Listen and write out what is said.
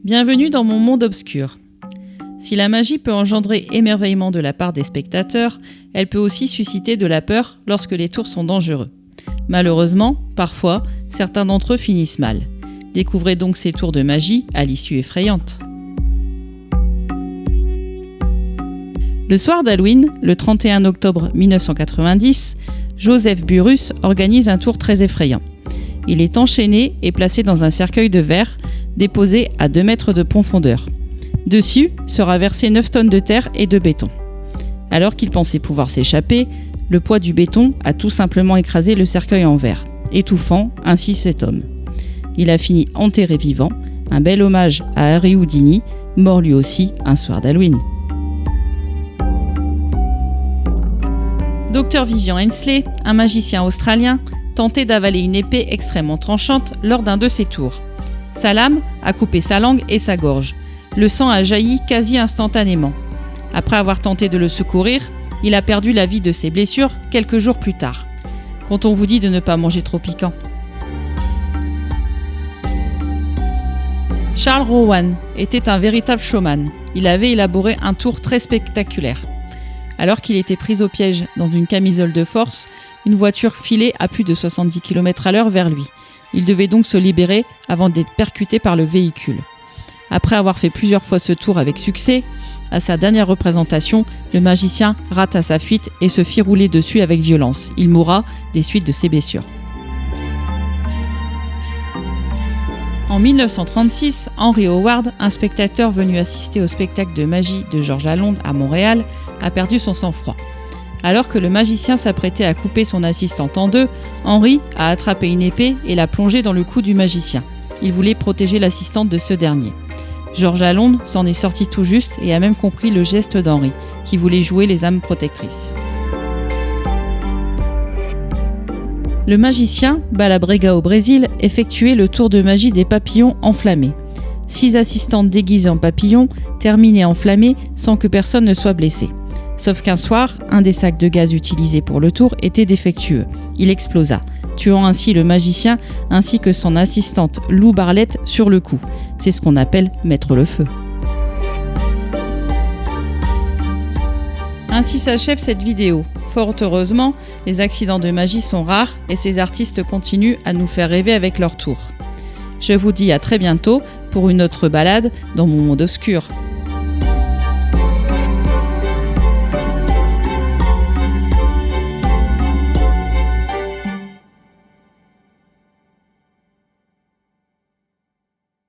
Bienvenue dans mon monde obscur. Si la magie peut engendrer émerveillement de la part des spectateurs, elle peut aussi susciter de la peur lorsque les tours sont dangereux. Malheureusement, parfois, certains d'entre eux finissent mal. Découvrez donc ces tours de magie à l'issue effrayante. Le soir d'Halloween, le 31 octobre 1990, Joseph Burrus organise un tour très effrayant. Il est enchaîné et placé dans un cercueil de verre déposé à 2 mètres de profondeur. Dessus sera versé 9 tonnes de terre et de béton. Alors qu'il pensait pouvoir s'échapper, le poids du béton a tout simplement écrasé le cercueil en verre, étouffant ainsi cet homme. Il a fini enterré vivant, un bel hommage à Harry Houdini, mort lui aussi un soir d'Halloween. Dr Vivian Hensley, un magicien australien, tentait d'avaler une épée extrêmement tranchante lors d'un de ses tours. Sa lame a coupé sa langue et sa gorge. Le sang a jailli quasi instantanément. Après avoir tenté de le secourir, il a perdu la vie de ses blessures quelques jours plus tard. Quand on vous dit de ne pas manger trop piquant. Charles Rowan était un véritable showman. Il avait élaboré un tour très spectaculaire. Alors qu'il était pris au piège dans une camisole de force, une voiture filait à plus de 70 km/h vers lui. Il devait donc se libérer avant d'être percuté par le véhicule. Après avoir fait plusieurs fois ce tour avec succès, à sa dernière représentation, le magicien rata sa fuite et se fit rouler dessus avec violence. Il mourra des suites de ses blessures. En 1936, Henry Howard, un spectateur venu assister au spectacle de magie de George Lalonde à Montréal, a perdu son sang-froid. Alors que le magicien s'apprêtait à couper son assistante en deux, Henry a attrapé une épée et l'a plongée dans le cou du magicien. Il voulait protéger l'assistante de ce dernier. George Lalonde s'en est sorti tout juste et a même compris le geste d'Henry, qui voulait jouer les âmes protectrices. Le magicien, Balabrega au Brésil, effectuait le tour de magie des papillons enflammés. 6 assistantes déguisées en papillons terminaient enflammées sans que personne ne soit blessé. Sauf qu'un soir, un des sacs de gaz utilisés pour le tour était défectueux. Il explosa, tuant ainsi le magicien ainsi que son assistante Lou Barlett sur le coup. C'est ce qu'on appelle mettre le feu. Ainsi s'achève cette vidéo. Fort heureusement, les accidents de magie sont rares et ces artistes continuent à nous faire rêver avec leur tour. Je vous dis à très bientôt pour une autre balade dans mon monde obscur.